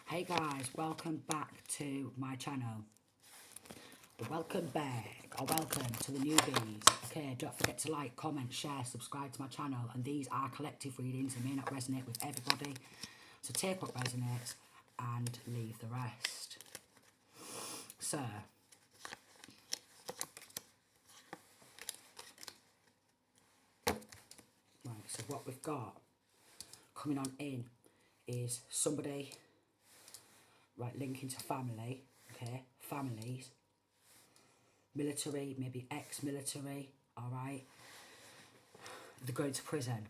Hey guys, welcome back to my channel. Welcome back, or welcome to the newbies. Okay, don't forget to like, comment, share, subscribe to my channel. And these are collective readings and may not resonate with everybody. So take what resonates and leave the rest. So, right, so what we've got coming on in is somebody, right, linking to family, okay, families, military, maybe ex-military, all right. They're going to prison,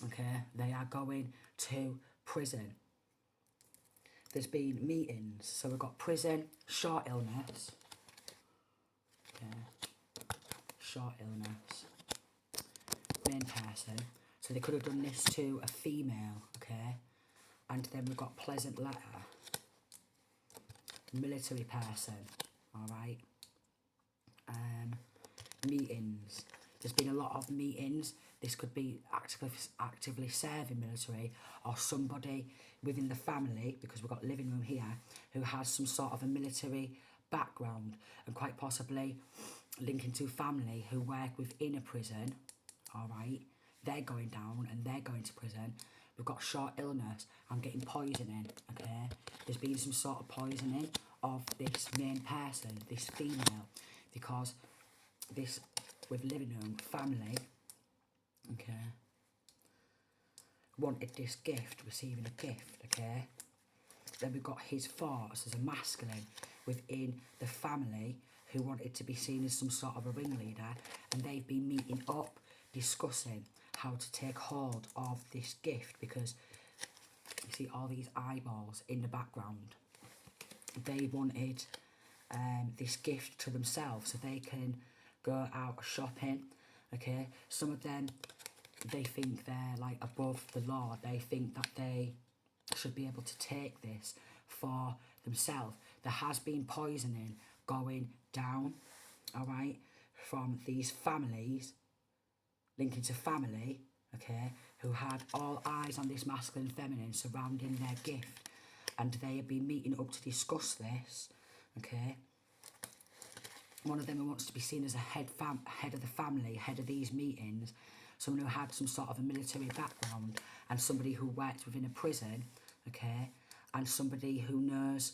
okay. They are going to prison. There's been meetings, so we've got prison, short illness, okay, short illness, main person. So they could have done this to a female, okay. And then we've got pleasant letter, military person, all right. Meetings. There's been a lot of meetings. This could be actively serving military, or somebody within the family, because we've got living room here, who has some sort of a military background, and quite possibly linking to family who work within a prison, all right. They're going down and they're going to prison. We've got short illness. I'm getting poisoning, okay. There's been some sort of poisoning of this main person, this female, because this with living room family, okay, wanted this gift, receiving a gift, okay. Then we've got his thoughts as a masculine within the family who wanted to be seen as some sort of a ringleader, and they've been meeting up, discussing how to take hold of this gift, because you see all these eyeballs in the background. They wanted this gift to themselves so they can go out shopping, okay. Some of them, they think they're like above the law. They think that they should be able to take this for themselves. There has been poisoning going down, all right, from these families, linking to family, okay, who had all eyes on this masculine and feminine surrounding their gift, and they have been meeting up to discuss this, okay. One of them who wants to be seen as a head of the family, head of these meetings, someone who had some sort of a military background, and somebody who worked within a prison, okay, and somebody who knows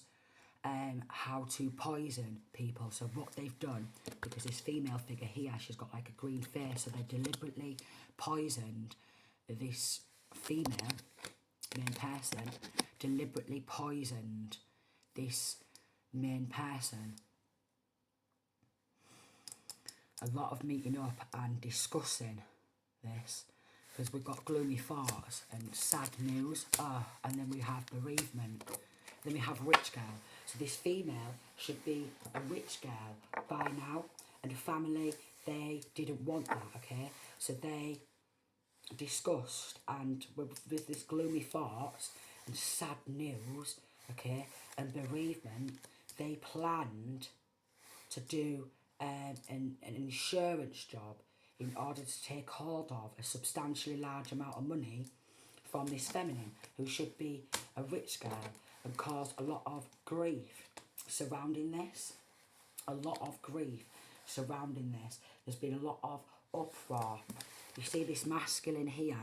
how to poison people. So what they've done, because this female figure here, she's got like a green face, so they deliberately poisoned this female, main person, deliberately poisoned this main person. A lot of meeting up and discussing this, because we've got gloomy thoughts and sad news, and then we have bereavement, then we have rich girl. So this female should be a rich girl by now, and the family, they didn't want that, okay. So they discussed, and with this gloomy thoughts and sad news, okay, and bereavement, they planned to do an insurance job in order to take hold of a substantially large amount of money from this feminine who should be a rich girl, and cause a lot of grief surrounding this. A lot of grief surrounding this. There's been a lot of uproar. You see this masculine here,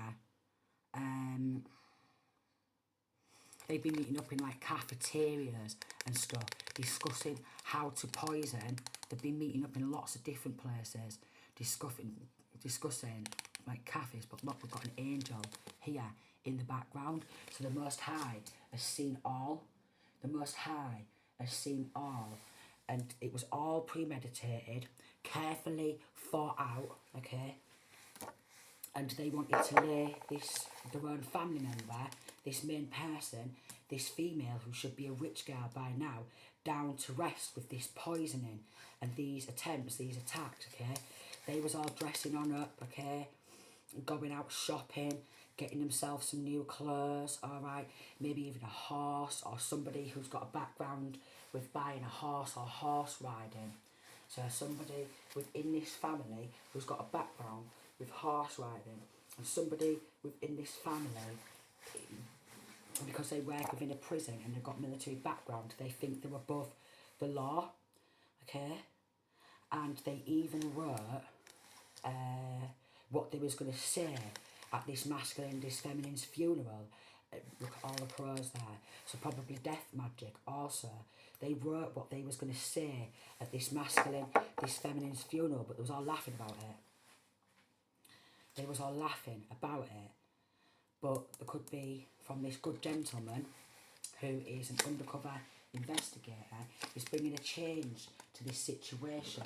they've been meeting up in like cafeterias and stuff, discussing how to poison. They've been meeting up in lots of different places, discussing like cafes. But look, we've got an angel here in the background. So the Most High has seen all. The Most High has seen all. And it was all premeditated, carefully thought out, okay? And they wanted to lay their own family member, this main person, this female who should be a rich girl by now, down to rest with this poisoning and these attempts, these attacks, okay? They was all dressing on up, okay? Going out shopping, getting themselves some new clothes, all right? Maybe even a horse, or somebody who's got a background with buying a horse or horse riding. So somebody within this family who's got a background with horse riding, and somebody within this family because they work within a prison and they've got military background, they think they're above the law, okay? And they even wrote what they was going to say at this masculine, this feminine's funeral. Look at all the pros there. So probably death magic also. They wrote what they was going to say at this masculine, this feminine's funeral, but they was all laughing about it. They was all laughing about it. But there could be from this good gentleman who is an undercover investigator, is bringing a change to this situation,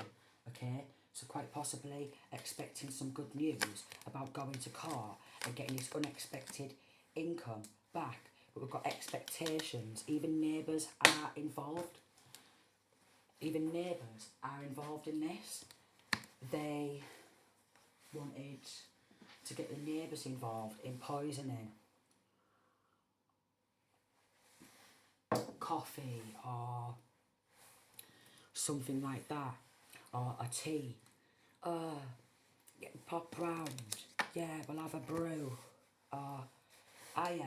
okay? So quite possibly expecting some good news about going to court and getting this unexpected income back. But we've got expectations. Even neighbours are involved. Even neighbours are involved in this. They wanted to get the neighbours involved in poisoning coffee or something like that, or a tea. Pop round, yeah, we'll have a brew. Or, like,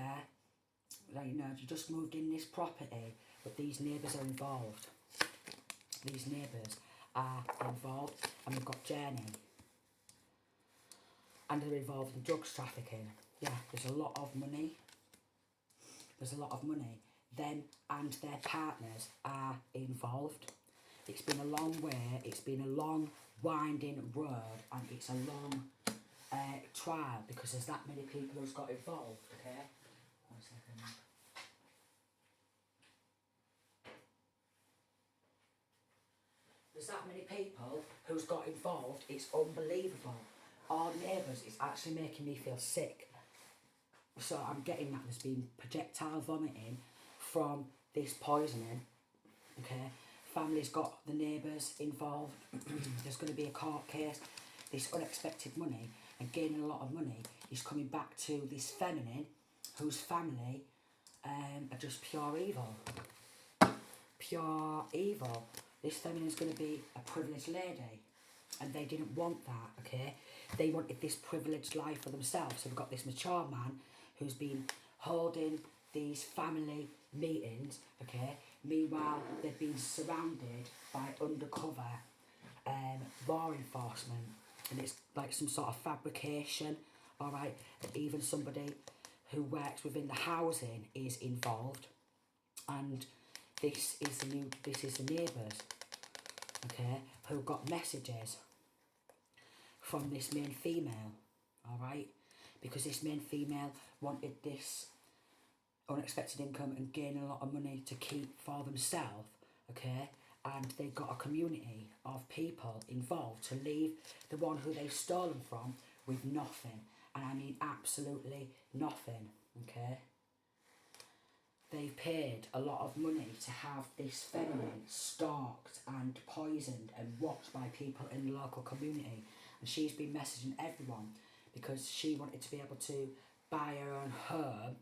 you know, you just moved in this property, but these neighbours are involved. These neighbours are involved, and we've got Jenny. And they're involved in drugs trafficking. Yeah, there's a lot of money. There's a lot of money. Them and their partners are involved. It's been a long way, it's been a long winding road, and it's a long trial because there's that many people who's got involved, okay? 1 second. There's that many people who's got involved, it's unbelievable. Our neighbours, it's actually making me feel sick. So I'm getting that there's been projectile vomiting from this poisoning, okay? Family's got the neighbours involved. There's going to be a court case. This unexpected money and gaining a lot of money is coming back to this feminine whose family are just pure evil. Pure evil. This feminine's going to be a privileged lady, and they didn't want that, okay? They wanted this privileged life for themselves. So we've got this mature man who's been holding these family meetings, okay? Meanwhile, they've been surrounded by undercover law enforcement, and it's like some sort of fabrication, all right? And even somebody who works within the housing is involved, and this is the neighbours, okay, who got messages from this main female, all right? Because this main female wanted this unexpected income and gain a lot of money to keep for themselves, okay? And they got a community of people involved to leave the one who they've stolen from with nothing. And I mean absolutely nothing, okay? They paid a lot of money to have this feminine stalked and poisoned and watched by people in the local community. And she's been messaging everyone because she wanted to be able to buy her own home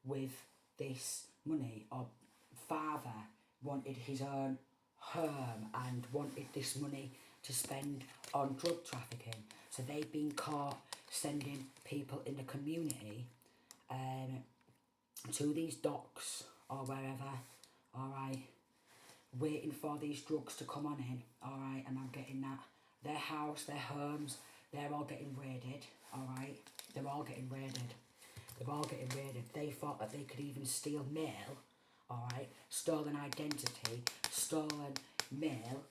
with this money. Or father wanted his own home and wanted this money to spend on drug trafficking. So they've been caught sending people in the community to these docks or wherever, alright, waiting for these drugs to come on in, alright, and I'm getting that. Their house, their homes, they're all getting raided, alright, they're all getting raided. They're all getting raided. They thought that they could even steal mail, alright, stolen identity, stolen mail,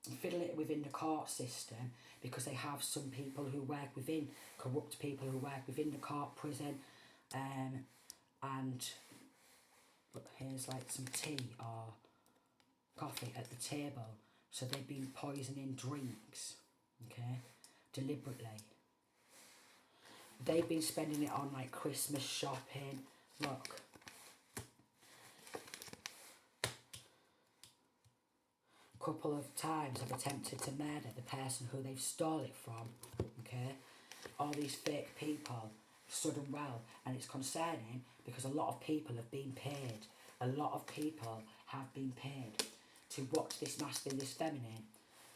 and fiddle it within the court system, because they have some people who work within, corrupt people who work within the court prison, and look, here's like some tea or coffee at the table. So they've been poisoning drinks, okay, deliberately. They've been spending it on like Christmas shopping. Look. Couple of times have attempted to murder the person who they've stole it from, okay? All these fake people stood them well, and it's concerning because a lot of people have been paid. A lot of people have been paid to watch this masculine, this feminine,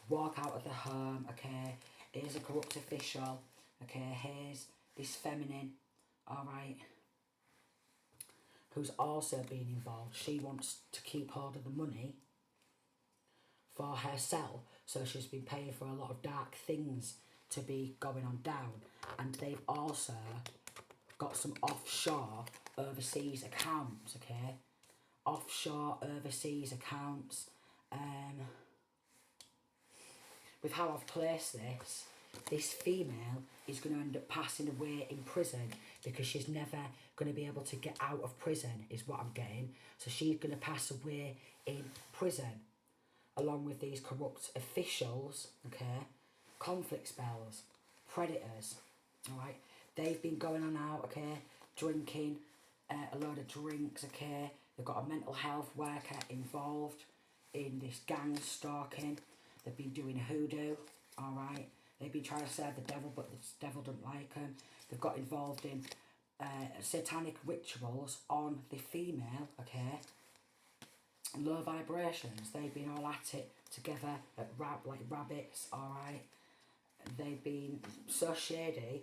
walk out of the home, okay? Here's a corrupt official, okay? Here's this feminine, alright, who's also been involved. She wants to keep hold of the money for herself, so she's been paying for a lot of dark things to be going on down. And they've also got some offshore overseas accounts, okay? Offshore overseas accounts. With how I've placed this female is going to end up passing away in prison because she's never going to be able to get out of prison, is what I'm getting. So she's going to pass away in prison along with these corrupt officials, okay? Conflict spells, predators, alright? They've been going on out, okay? Drinking a load of drinks, okay? They've got a mental health worker involved in this gang stalking. They've been doing hoodoo, alright? They've been trying to serve the devil, but the devil doesn't like them. They've got involved in satanic rituals on the female, okay? Low vibrations. They've been all at it together like rabbits, alright? They've been so shady.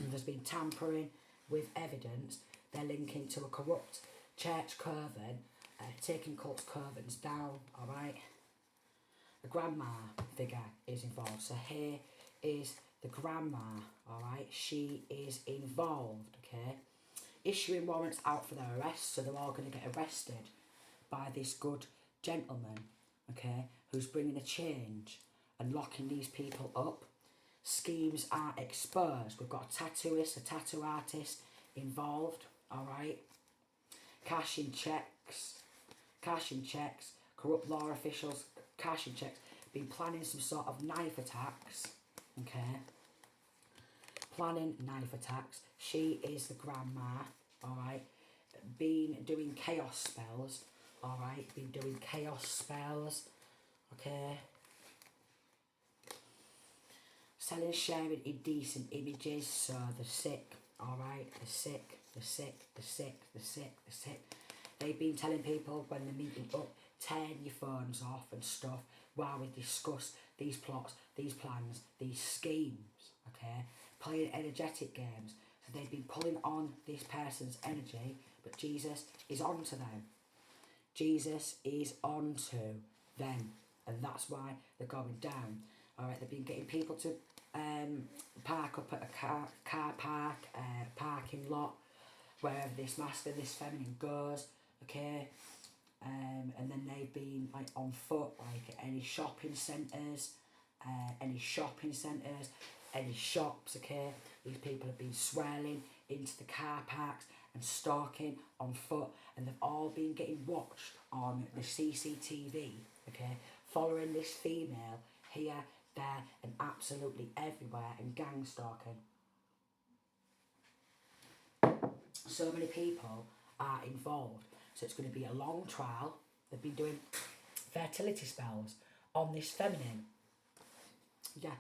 There's been tampering with evidence. They're linking to a corrupt church coven, taking cult covens down, alright? The grandma figure is involved. So here is the grandma, alright? She is involved, okay? Issuing warrants out for their arrest, so they're all going to get arrested by this good gentleman, okay, who's bringing a change and locking these people up. Schemes are exposed. We've got a tattooist, a tattoo artist involved, alright? Cashing checks, corrupt law officials, cashing checks, been planning some sort of knife attacks, okay? Planning knife attacks. She is the grandma, alright? Been doing chaos spells, alright? Been doing chaos spells, okay? Selling, sharing indecent images, so the sick, alright? The sick, the sick, the sick, the sick, the sick. They've been telling people when they're meeting up, turn your phones off and stuff while we discuss these plots, these plans, these schemes, okay? Playing energetic games. So they've been pulling on this person's energy, but Jesus is on to them. Jesus is on to them, and that's why they're going down. Alright, they've been getting people to park up at a car park, parking lot, wherever this masculine, this feminine goes, okay? And then they've been like on foot, like at any shopping centres, any shops, okay? These people have been swirling into the car parks and stalking on foot, and they've all been getting watched on the CCTV, okay? Following this female here, there, and absolutely everywhere, and gang stalking. So many people are involved, so it's going to be a long trial. They've been doing fertility spells on this feminine. Yeah,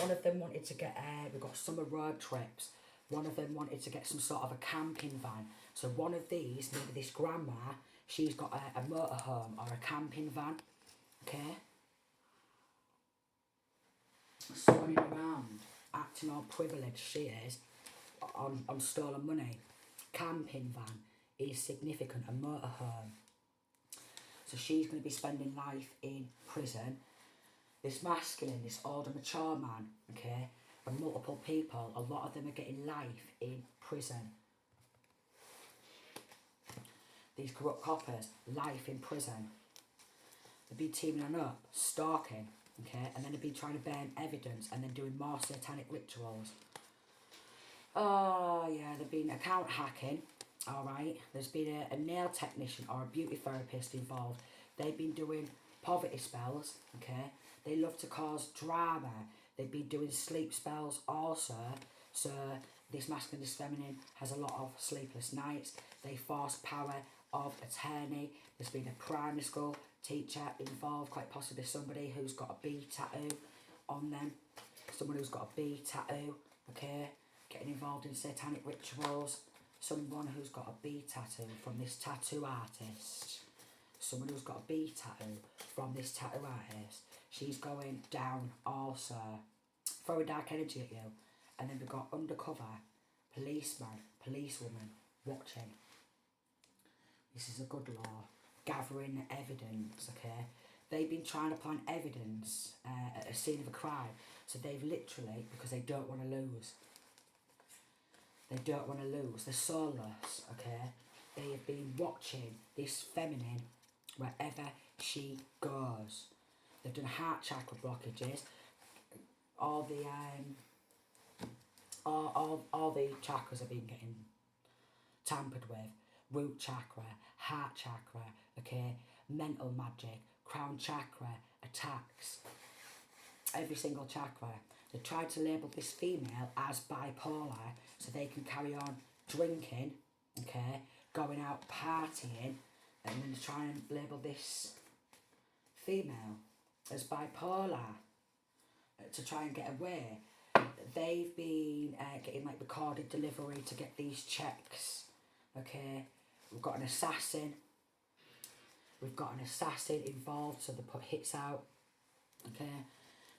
one of them wanted to get, we've got summer road trips. One of them wanted to get some sort of a camping van. So one of these, maybe this grandma, she's got a motorhome or a camping van, okay? So running around, acting all privileged she is, on stolen money. Camping van is significant, a motorhome. So she's going to be spending life in prison. This masculine, this older, mature man, okay, and multiple people, a lot of them are getting life in prison. These corrupt coppers, life in prison. They've been teaming on up, stalking, okay, and then they've been trying to burn evidence and then doing more satanic rituals. Oh, yeah, they've been account hacking, alright. There's been a nail technician or a beauty therapist involved. They've been doing poverty spells, okay. They love to cause drama. They've been doing sleep spells also. So this masculine, this feminine has a lot of sleepless nights. They force power of attorney. There's been a primary school teacher involved, quite possibly somebody who's got a B tattoo on them. Someone who's got a B tattoo, okay, getting involved in satanic rituals. Someone who's got a B tattoo from this tattoo artist. Someone who's got a B tattoo from this tattoo artist. She's going down also. Throwing dark energy at you. And then we've got undercover policeman, policewoman watching. This is a good law. Gathering evidence, okay? They've been trying to plant evidence at a scene of a crime. So they've literally, because they don't want to lose. They don't want to lose. They're soulless, okay? They have been watching this feminine wherever she goes. They've done heart chakra blockages. All the chakras have been getting tampered with. Root chakra, heart chakra, okay? Mental magic, crown chakra, attacks. Every single chakra. They tried to label this female as bipolar so they can carry on drinking, okay, going out partying, and then try and label this female as bipolar to try and get away. They've been getting like recorded delivery to get these checks, okay. We've got an assassin. We've got an assassin involved, so they put hits out, okay.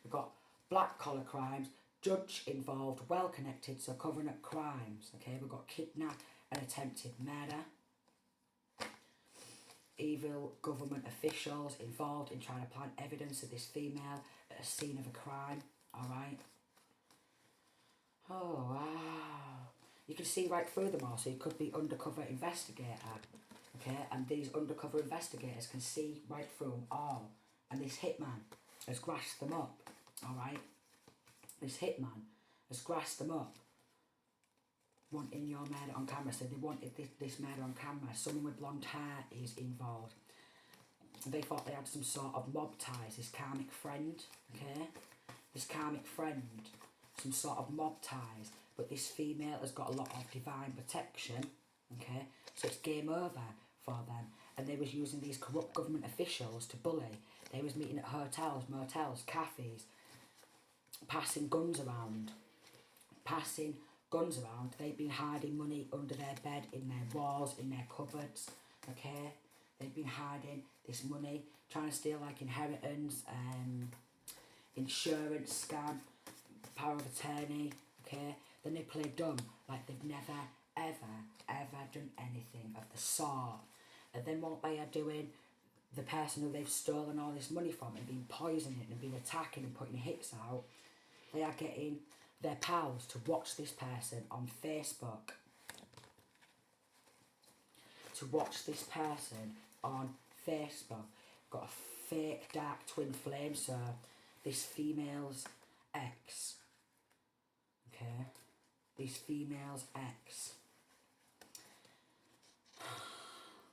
We've got black collar crimes, judge involved, well connected, so covering up crimes, okay. We've got kidnap and attempted murder. Evil government officials involved in trying to plant evidence of this female at a scene of a crime, alright. Oh wow. You can see right through them all, so you could be undercover investigator, okay, and these undercover investigators can see right through them all, and this hitman has grasped them up, alright. This hitman has grasped them up, wanting your murder on camera, so they wanted this murder on camera. Someone with blonde hair is involved. They thought they had some sort of mob ties, this karmic friend, okay, this karmic friend, some sort of mob ties, but this female has got a lot of divine protection, okay, so it's game over for them. And they was using these corrupt government officials to bully. They was meeting at hotels, motels, cafes, passing guns around. They've been hiding money under their bed, in their walls, in their cupboards, okay. They've been hiding this money, trying to steal like inheritance, insurance scam, power of attorney, okay. Then they play dumb, like they've never, ever done anything of the sort. And then what they are doing, the person who they've stolen all this money from and been poisoning and been attacking and putting hits out, they are getting their pals to watch this person on Facebook. To watch this person on Facebook. Got a fake dark twin flame, so this female's ex. Okay, this female's ex.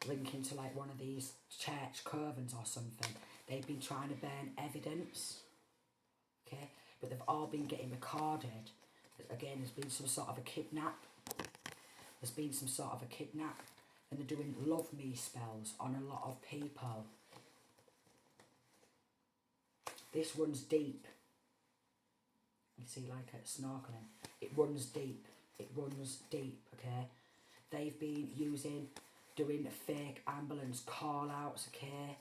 Linking to like one of these church covens or something. They've been trying to burn evidence. Okay, but they've all been getting recorded. Again, there's been some sort of a kidnap. And they're doing love me spells on a lot of people. This runs deep. You see, like at snorkeling, it runs deep, okay. They've been doing fake ambulance call outs, okay.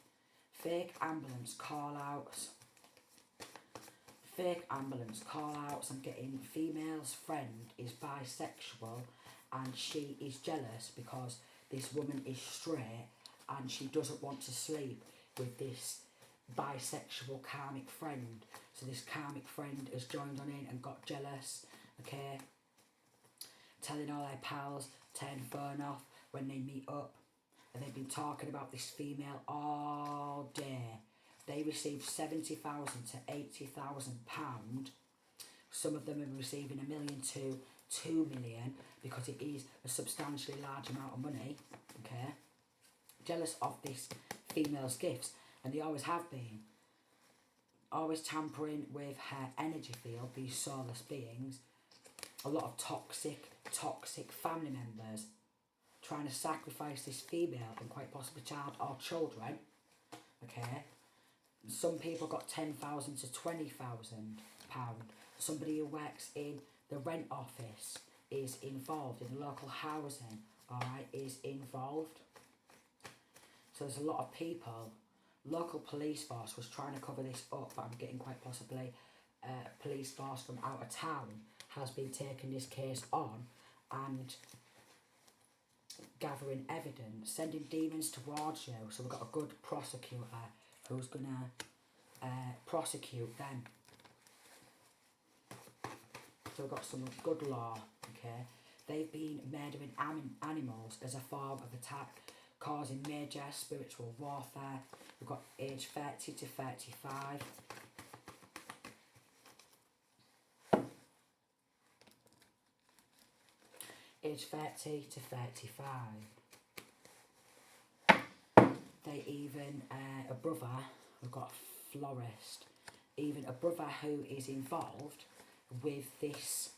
Fake ambulance call outs. I'm getting female's friend is bisexual and she is jealous because this woman is straight and she doesn't want to sleep with this bisexual karmic friend. So this karmic friend has joined on in and got jealous, okay. Telling all their pals, turn the phone off when they meet up. And they've been talking about this female all day. They received £70,000 to £80,000. Some of them are receiving $1 million to $2 million because it is a substantially large amount of money, okay. Jealous of this female's gifts, and they always have been. Always tampering with her energy field, these soulless beings. A lot of toxic family members trying to sacrifice this female and quite possibly child or children, okay. Some people got £10,000 to £20,000. Somebody who works in the rent office is involved, in local housing, alright, is involved. So there's a lot of people. Local police force was trying to cover this up, but I'm getting quite possibly police force from out of town has been taking this case on and gathering evidence, sending demons towards you. So we've got a good prosecutor who's going to prosecute them. So we've got some good law, okay? They've been murdering animals as a form of attack, causing major spiritual warfare. We've got age 30 to 35. Age 30 to 35. They even, a brother, we've got a florist, even a brother who is involved with this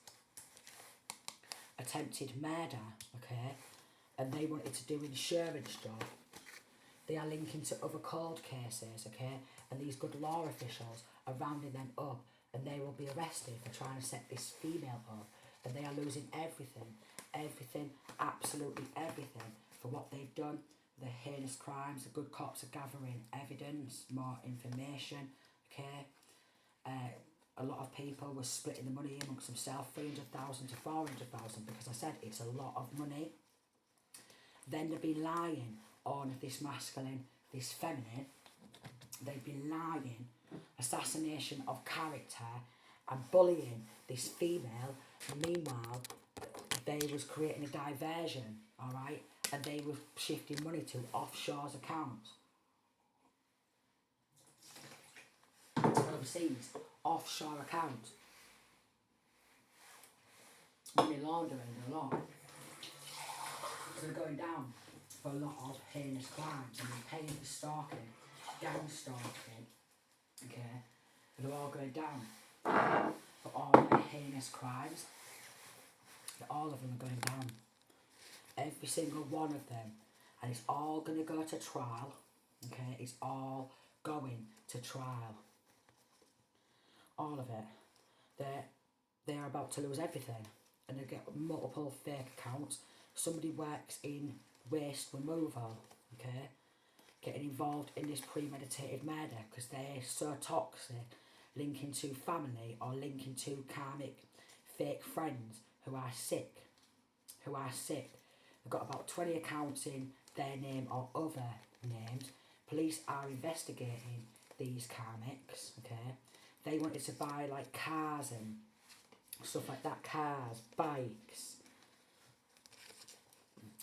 attempted murder, okay, and they wanted to do insurance job. They are linking to other cold cases, okay, and these good law officials are rounding them up, and they will be arrested for trying to set this female up, and they are losing everything, absolutely everything for what they've done, the heinous crimes. The good cops are gathering evidence, more information, okay. A lot of people were splitting the money amongst themselves, 300,000 to 400,000, because I said it's a lot of money. Then they've been lying on this masculine, this feminine. They've been lying, assassination of character, and bullying this female. Meanwhile, they was creating a diversion, all right, and they were shifting money to offshore accounts. Overseas, offshore accounts. Money laundering a lot. So they're going down for a lot of heinous crimes, and they're paying for stalking, gang stalking, okay, and they're all going down for all the heinous crimes. All of them are going down. Every single one of them. And it's all going to go to trial. Okay, it's all going to trial. All of it. They're about to lose everything. And they get multiple fake accounts. Somebody works in waste removal. Okay, getting involved in this premeditated murder because they're so toxic, linking to family or linking to karmic fake friends who are sick. They've got about 20 accounts in their name or other names. Police are investigating these karmics, okay? They wanted to buy like cars and stuff like that, cars, bikes.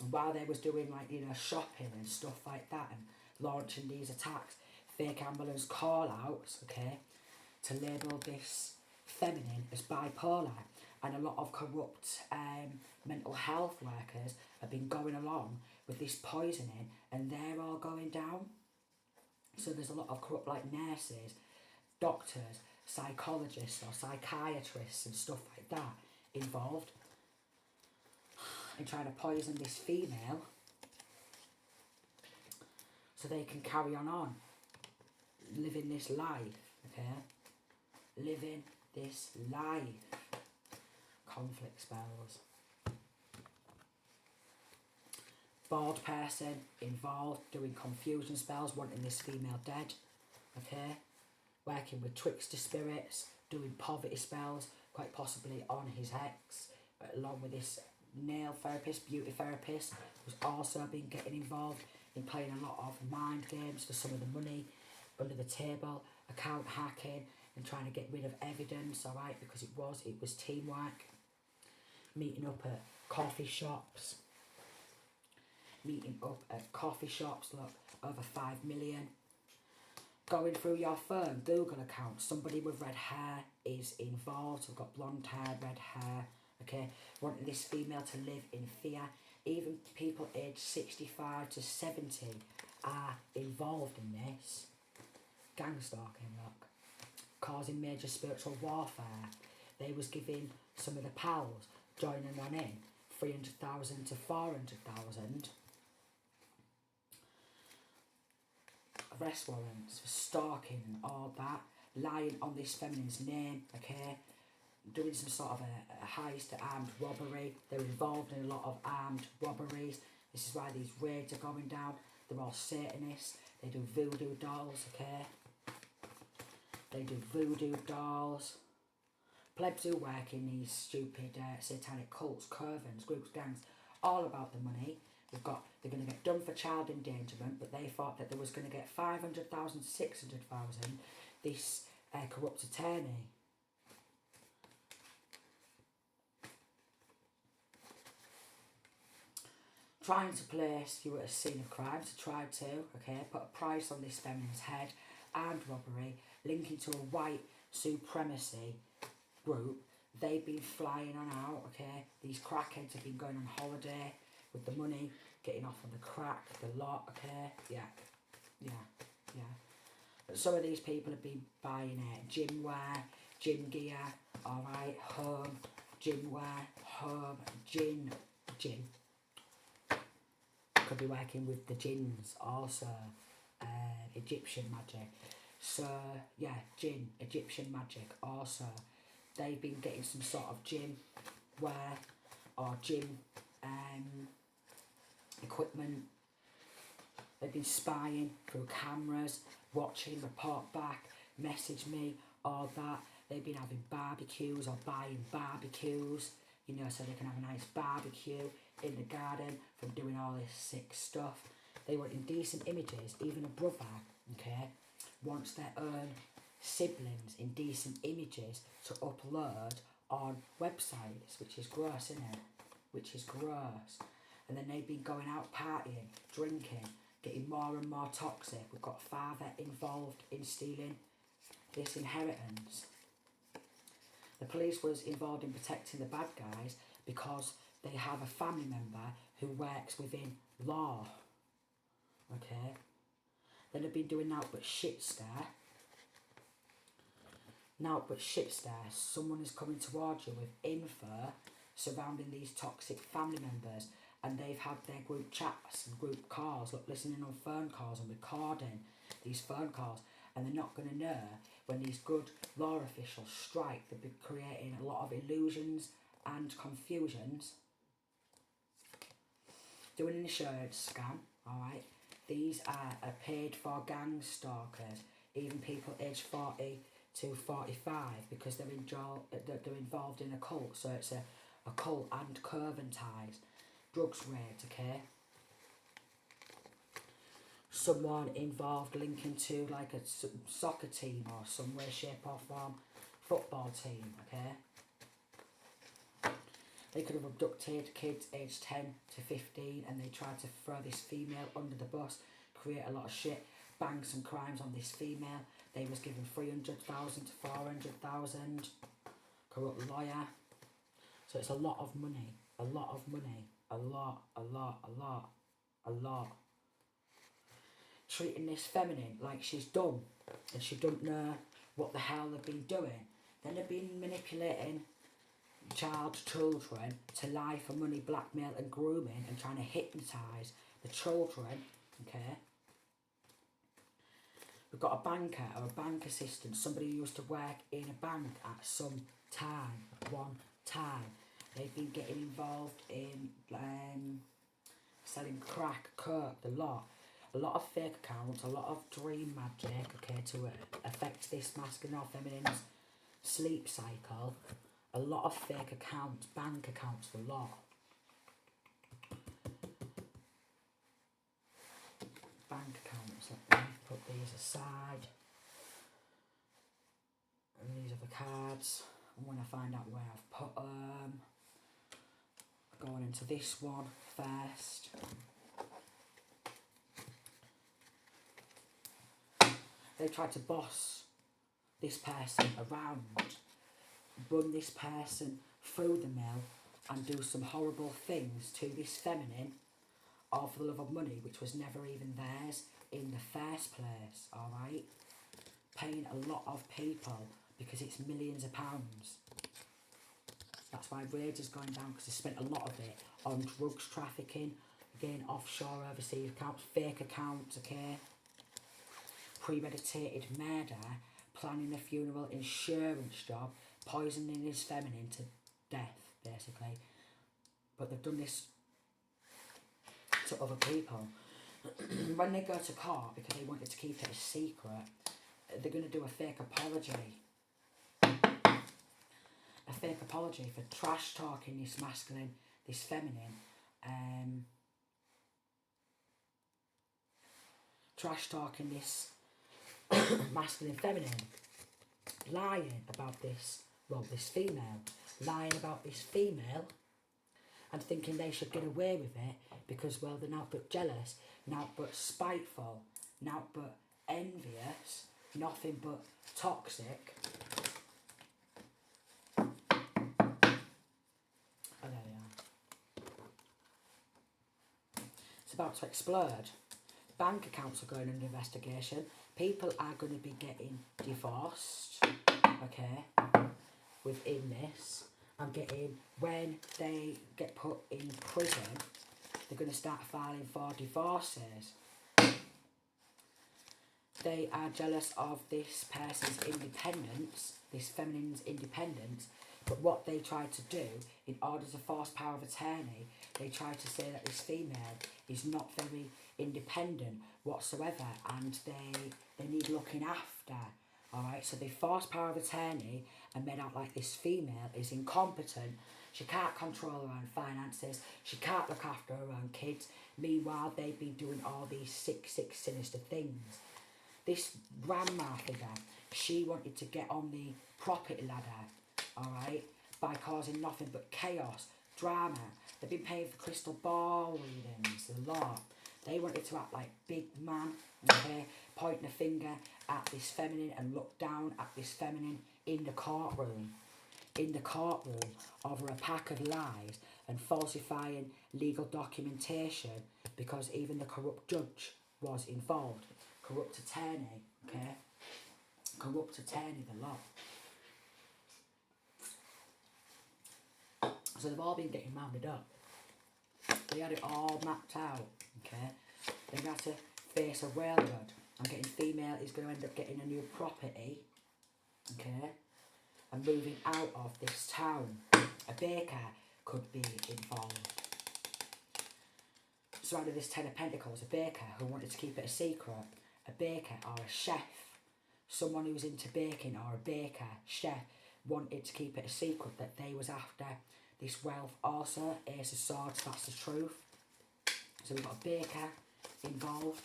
And while they was doing like, you know, shopping and stuff like that and launching these attacks, fake ambulance call-outs, okay, to label this feminine as bipolar. And a lot of corrupt mental health workers have been going along with this poisoning, and they're all going down. So there's a lot of corrupt like nurses, doctors, psychologists or psychiatrists and stuff like that involved in trying to poison this female so they can carry on living this life, okay? Living this life. Conflict spells. Bald person involved doing confusion spells, wanting this female dead, okay? Working with trickster spirits, doing poverty spells, quite possibly on his ex, along with this nail therapist, beauty therapist, who's also been getting involved in playing a lot of mind games for some of the money under the table, account hacking, and trying to get rid of evidence, alright, because it was teamwork. Meeting up at coffee shops. Look, over 5 million. Going through your phone, Google account, somebody with red hair is involved. We've got blonde hair, red hair, okay? Wanting this female to live in fear. Even people aged 65 to 70 are involved in this. Gang stalking, look. Causing major spiritual warfare. They was giving some of the pals joining on in 300,000 to 400,000. Arrest warrants for stalking and all that. Lying on this feminine's name, okay? Doing some sort of a heist, armed robbery. They're involved in a lot of armed robberies. This is why these raids are going down. They're all Satanists. They do voodoo dolls, okay? They do voodoo dolls. Plebs who work in these stupid satanic cults, covens, groups, gangs, all about the money. They're going to get done for child endangerment, but they thought that they was going to get 500,000, 600,000, this corrupt attorney. Trying to place you at a scene of crime, to try to, okay, put a price on this feminine's head, armed robbery, linking to a white supremacy group. They've been flying on out, okay. These crackheads have been going on holiday with the money, getting off on the crack, the lot, okay. Yeah. But some of these people have been buying gym wear, gym gear, alright, home, gym wear, home, gin. Could be working with the jinns also, Egyptian magic. So yeah, jinn, Egyptian magic also. They've been getting some sort of gym wear or gym equipment. They've been spying through cameras, watching, report back, message me, all that. They've been having barbecues or buying barbecues, you know, so they can have a nice barbecue in the garden from doing all this sick stuff. They want indecent images. Even a brother, okay, wants their own siblings in decent images to upload on websites, which is gross, isn't it? Which is gross. And then they've been going out partying, drinking, getting more and more toxic. We've got father involved in stealing this inheritance. The police was involved in protecting the bad guys because they have a family member who works within law. Okay? Then they've been doing now but shit stare. Now but shit stare. Someone is coming towards you with info surrounding these toxic family members, and they've had their group chats and group calls, look, listening on phone calls and recording these phone calls, and they're not going to know when these good law officials strike. They'll be creating a lot of illusions and confusions. Doing an insurance scam, alright? These are paid for gang stalkers, even people aged 40 to 45, because they're involved in a cult. So it's a cult and coven ties. Drugs raids, okay? Someone involved linking to like a soccer team or some way, shape or form football team, okay? They could have abducted kids aged 10 to 15 and they tried to throw this female under the bus, create a lot of shit, bang some crimes on this female. They was given 300,000 to 400,000, corrupt lawyer. So it's a lot of money, a lot of money, a lot. Treating this feminine like she's dumb and she don't know what the hell they've been doing. Then they've been manipulating children to lie for money, blackmail and grooming, and trying to hypnotise the children, okay? We've got a banker or a bank assistant, somebody who used to work in a bank at some time, one time. They've been getting involved in selling crack, coke, the lot. A lot of fake accounts, a lot of dream magic, okay, to affect this masculine or feminine's sleep cycle. A lot of fake accounts, bank accounts, a lot. Bank accounts, let me put these aside. And these are the cards. And when I find out where I've put them, going into this one first. They tried to boss this person around, run this person through the mill and do some horrible things to this feminine, all for the love of money, which was never even theirs in the first place, alright? Paying a lot of people because it's millions of pounds. That's why wage is going down, because they spent a lot of it on drugs trafficking, again, offshore, overseas accounts, fake accounts, okay? Premeditated murder, planning a funeral, insurance job, poisoning his feminine to death, basically. But they've done this to other people. When they go to court, because they wanted to keep it a secret, they're going to do a fake apology. a fake apology for trash talking this masculine, this feminine, trash talking this masculine feminine, lying about this, well, this female, lying about this female and thinking they should get away with it because, well, they're not but jealous, not but spiteful, not but envious, nothing but toxic. Oh, there they are. It's about to explode. Bank accounts are going under investigation. People are going to be getting divorced, okay, within this. I'm getting, when they get put in prison, they're going to start filing for divorces. They are jealous of this person's independence, this feminine's independence, but what they try to do, in order to force power of attorney, they try to say that this female is not very independent whatsoever and they need looking after. Alright, so they force power of attorney and made out like this female is incompetent. She can't control her own finances. She can't look after her own kids. Meanwhile, they've been doing all these sick, sinister things. This grandma figure, she wanted to get on the property ladder, alright, by causing nothing but chaos, drama. They've been paying for crystal ball readings, a lot. They wanted to act like big man, okay, pointing a finger at this feminine and look down at this feminine in the courtroom. In the courtroom over a pack of lies and falsifying legal documentation because even the corrupt judge was involved. Corrupt attorney, okay? Corrupt attorney, the lot. So they've all been getting rounded up. They had it all mapped out, okay? They had to face a railroad. I'm getting female is going to end up getting a new property, okay? And moving out of this town. A baker could be involved. Surrounding this Ten of Pentacles, a baker who wanted to keep it a secret. A baker or a chef, someone who was into baking, or a baker, chef, wanted to keep it a secret that they was after this wealth also. Ace of Swords, that's the truth. So we've got a baker involved.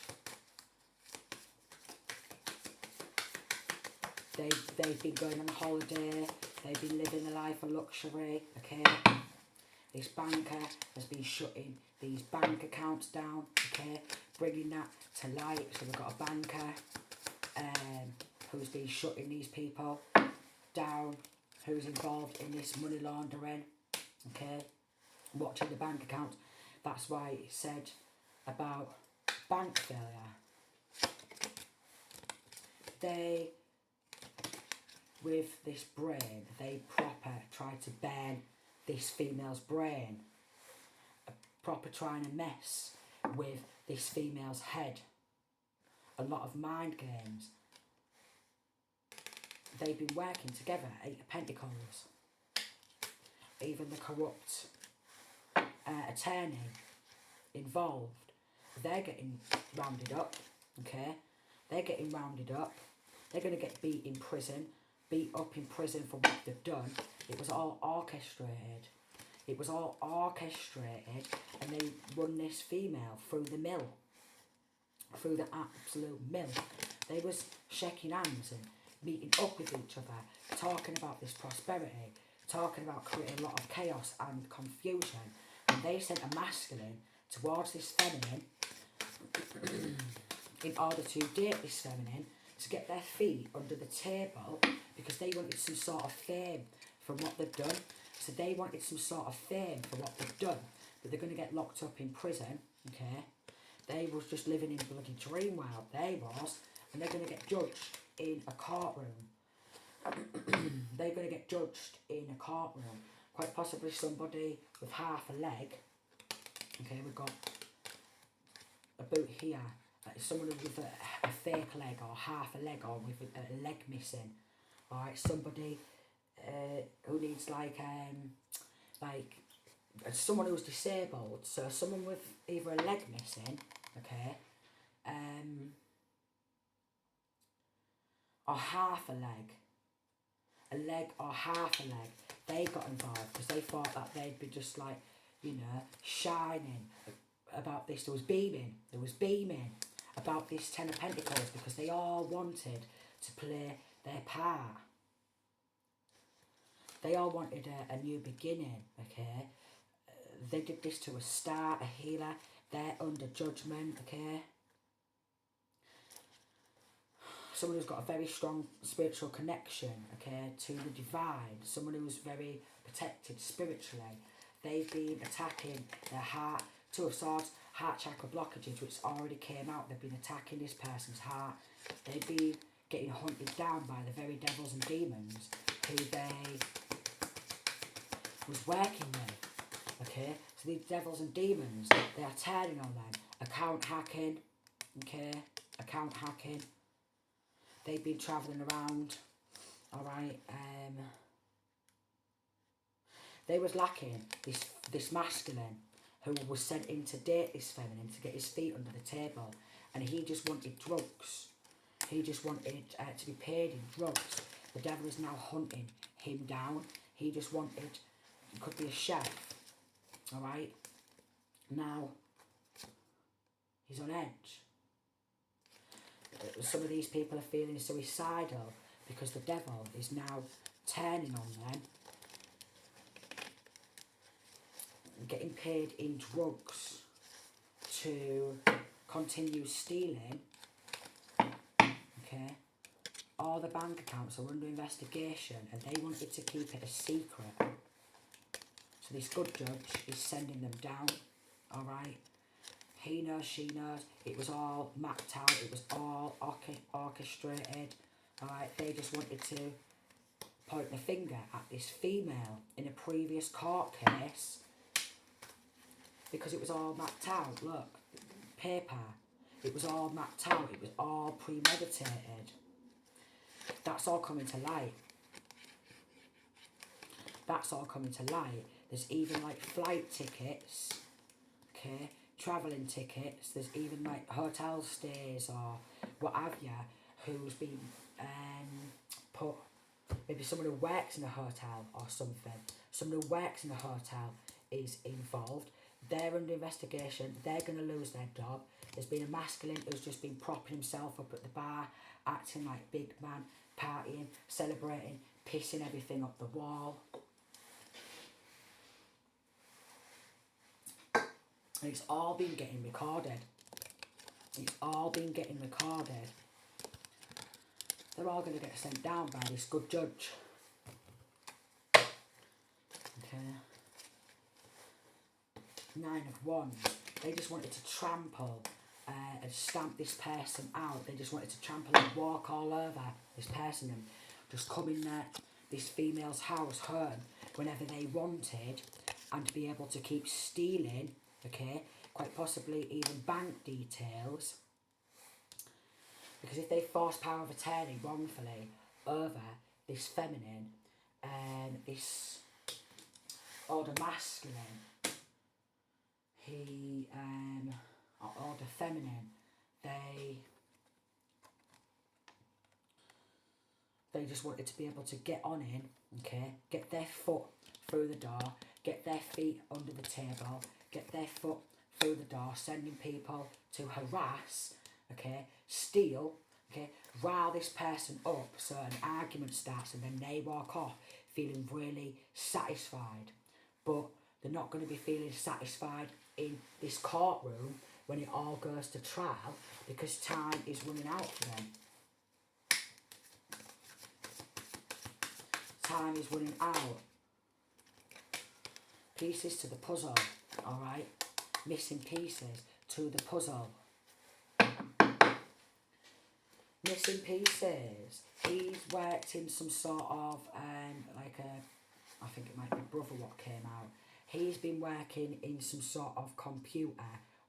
They've been going on a holiday, they've been living a life of luxury, okay? This banker has been shutting these bank accounts down, okay? Bringing that to light. So we've got a banker who's been shutting these people down, who's involved in this money laundering, okay? Watching the bank accounts. That's why it said about bank failure. They, with this brain, they proper try to burn this female's brain. Proper trying to mess with this female's head. A lot of mind games. They've been working together, Eight of Pentacles. Even the corrupt attorney involved, they're getting rounded up, okay? They're getting rounded up. They're going to get beat in prison, beat up in prison for what they've done. It was all orchestrated. It was all orchestrated, and they run this female through the mill. Through the absolute mill. They was shaking hands and meeting up with each other, talking about this prosperity, talking about creating a lot of chaos and confusion. And they sent a masculine towards this feminine in order to date this feminine, to get their feet under the table, because they wanted some sort of fame from what they've done. So they wanted some sort of fame for what they've done, but they're going to get locked up in prison, okay? They was just living in bloody dream world, they was, and they're going to get judged in a courtroom. They're going to get judged in a courtroom. Quite possibly somebody with half a leg. Okay, we've got a boot here. Someone with a fake leg or half a leg, or with a leg missing. Alright, somebody who needs like someone who's disabled. So someone with either a leg missing, okay, or half a leg, a leg or half a leg, they got involved because they thought that they'd be just like, you know, shining about this. There was beaming about this Ten of Pentacles because they all wanted to play their part. They all wanted a new beginning, okay? They did this to a star, a healer. They're under judgment, okay? Someone who's got a very strong spiritual connection, okay, to the divine. Someone who's very protected spiritually. They've been attacking their heart. Two of Swords, heart chakra blockages, which already came out. They've been attacking this person's heart. They've been getting hunted down by the very devils and demons who they was working with, okay? So these devils and demons, they are turning on them. Account hacking, okay? Account hacking. They've been travelling around, alright? They was lacking this masculine who was sent in to date this feminine, to get his feet under the table. And he just wanted drugs. He just wanted to be paid in drugs. The devil is now hunting him down. He just wanted, he could be a chef, alright? Now, he's on edge. Some of these people are feeling suicidal because the devil is now turning on them, getting paid in drugs to continue stealing, okay? All the bank accounts are under investigation and they wanted to keep it a secret. So this good judge is sending them down, alright? He knows, she knows, it was all mapped out, it was all orchestrated, alright? They just wanted to point the finger at this female in a previous court case because it was all mapped out. Look, paper, it was all mapped out, it was all premeditated. That's all coming to light. That's all coming to light. There's even like flight tickets, okay, travelling tickets, there's even like hotel stays or what have you, who's been put, maybe someone who works in a hotel or something, someone who works in a hotel is involved. They're under investigation, they're going to lose their job. There's been a masculine who's just been propping himself up at the bar, acting like big man, partying, celebrating, pissing everything up the wall. And it's all been getting recorded. It's all been getting recorded. They're all going to get sent down by this good judge. Okay. 9 of Wands. They just wanted to trample and stamp this person out. They just wanted to trample and walk all over this person and just come in there, this female's house, home, whenever they wanted, and be able to keep stealing, okay, quite possibly even bank details. Because if they force power of attorney wrongfully over this feminine and this older masculine, or the feminine, they just wanted to be able to get on in, okay, get their foot through the door, get their feet under the table, get their foot through the door, sending people to harass, okay, steal, okay, rile this person up so an argument starts and then they walk off feeling really satisfied. But they're not going to be feeling satisfied in this courtroom when it all goes to trial because time is running out for them. Time is running out. Pieces to the puzzle, alright? Missing pieces to the puzzle. Missing pieces. He's worked in some sort of, I think it might be Brother what came out. He's been working in some sort of computer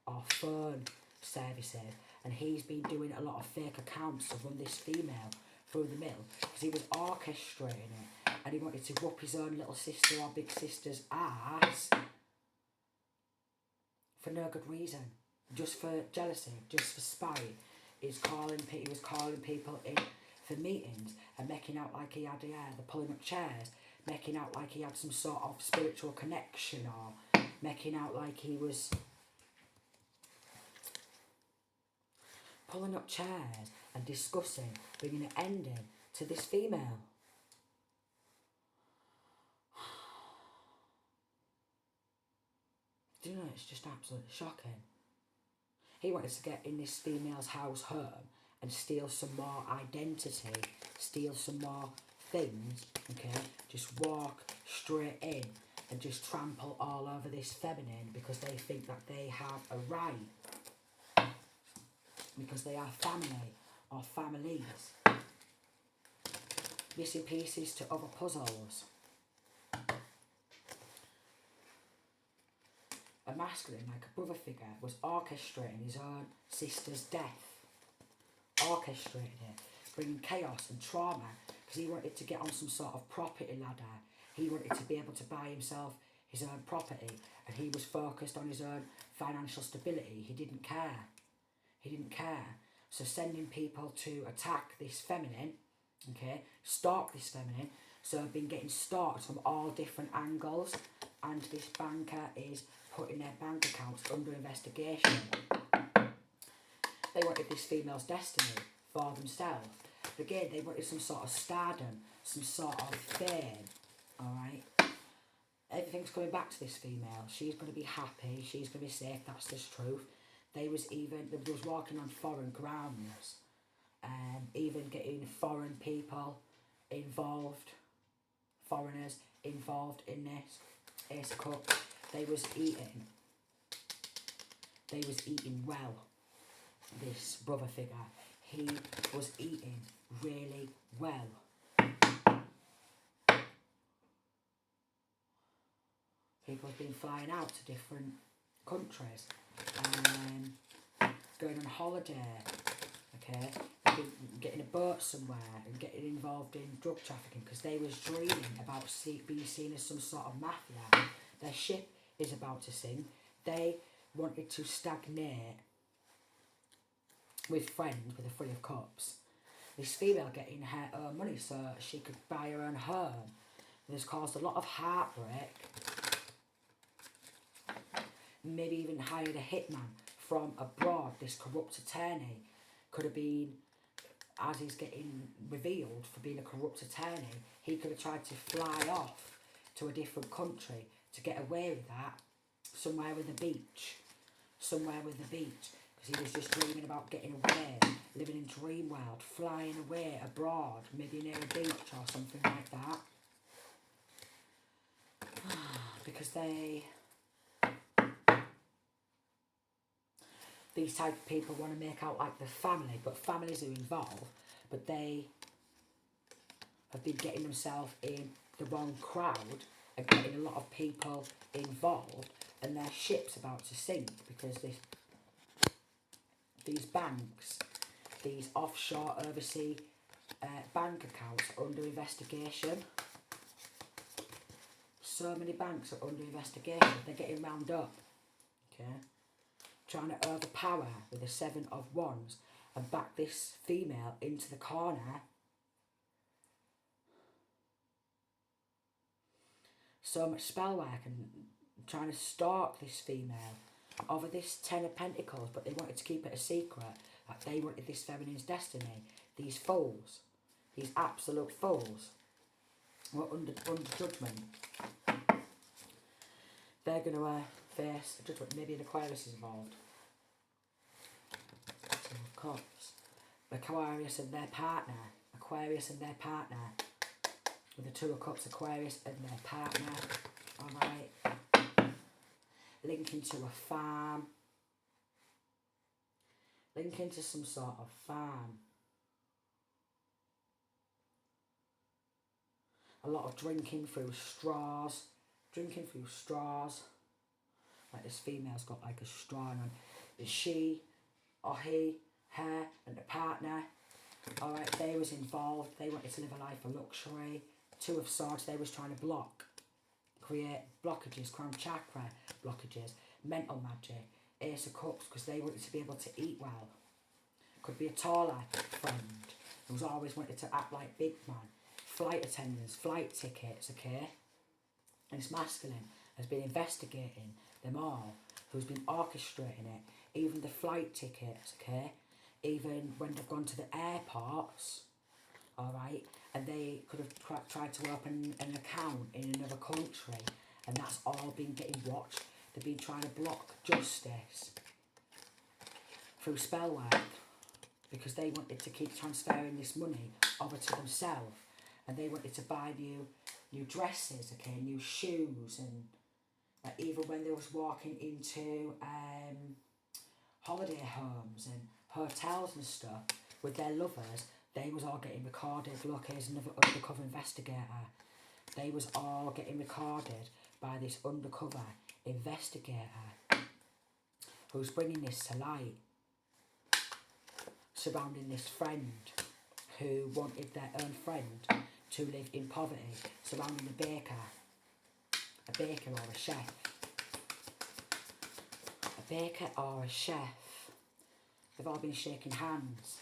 or phone services, and he's been doing a lot of fake accounts to run this female through the mill because he was orchestrating it and he wanted to whoop his own little sister or big sister's ass for no good reason, just for jealousy, just for spite. He was calling people in for meetings and making out like he had the pulling up chairs, making out like he had some sort of spiritual connection, or making out like he was pulling up chairs and discussing, bringing an ending to this female. Do you know, it's just absolutely shocking. He wanted to get in this female's house home and steal some more identity, steal some more things, okay? Just walk straight in and just trample all over this feminine because they think that they have a right, because they are family or families. Missing pieces to other puzzles. A masculine, like a brother figure, was orchestrating his own sister's death. Orchestrated it, bringing chaos and trauma, because he wanted to get on some sort of property ladder. He wanted to be able to buy himself his own property, and he was focused on his own financial stability. He didn't care. He didn't care. So sending people to attack this feminine, okay, stalk this feminine. So I've been getting stalked from all different angles, and this banker is putting their bank accounts under investigation. They wanted this female's destiny for themselves. But again, they wanted some sort of stardom, some sort of fame, alright? Everything's coming back to this female. She's going to be happy, she's going to be safe, that's the truth. They was walking on foreign grounds, even getting foreign people involved, foreigners involved in this. Ace of Cups. They was eating well, this brother figure. He was eating really well. People have been flying out to different countries, going on holiday, okay, getting a boat somewhere and getting involved in drug trafficking because they was dreaming about being seen as some sort of mafia. Their ship is about to sink. They wanted to stagnate with friends with a Three of Cups. This female getting her own money so she could buy her own home. This caused a lot of heartbreak. Maybe even hired a hitman from abroad. This corrupt attorney could have been, as he's getting revealed for being a corrupt attorney, he could have tried to fly off to a different country to get away with that, somewhere with a beach, because he was just dreaming about getting away, living in dream world, flying away abroad, maybe near a beach or something like that, because these type of people want to make out like the family, but families are involved, but they have been getting themselves in the wrong crowd and getting a lot of people involved, and their ship's about to sink because these banks, these offshore overseas bank accounts are under investigation. So many banks are under investigation, they're getting round up, okay? Trying to overpower with the Seven of Wands and back this female into the corner. So much spell work and trying to stalk this female over this Ten of Pentacles, but they wanted to keep it a secret, that they wanted this feminine's destiny. These fools, these absolute fools, were under judgment. They're going to face a judgment. Maybe an Aquarius is involved. Two of Cups. Aquarius and their partner. Aquarius and their partner. With the Two of Cups, Aquarius and their partner. Alright. Linking to a farm. Linking to some sort of farm. A lot of drinking through straws. Drinking through straws. Like this female's got like a straw on. Is she or he, her and the partner. Alright, they was involved. They wanted to live a life of luxury. Two of Swords, they was trying to create blockages, crown chakra blockages, mental magic, Ace of Cups, because they wanted to be able to eat well. Could be a taller friend. who's always wanted to act like big man, flight attendants, flight tickets, okay? And this masculine has been investigating them all, who's been orchestrating it, even the flight tickets, okay? Even when they've gone to the airports, alright, and they could have tried to open an account in another country, and that's all been getting watched. They've been trying to block justice through spell work because they wanted to keep transferring this money over to themselves, and they wanted to buy new dresses, okay, new shoes, and even when they was walking into holiday homes and hotels and stuff with their lovers, they was all getting recorded. Look, here's another undercover investigator. They was all getting recorded by this undercover investigator who's bringing this to light, surrounding this friend who wanted their own friend to live in poverty, surrounding a baker or a chef. A baker or a chef. They've all been shaking hands.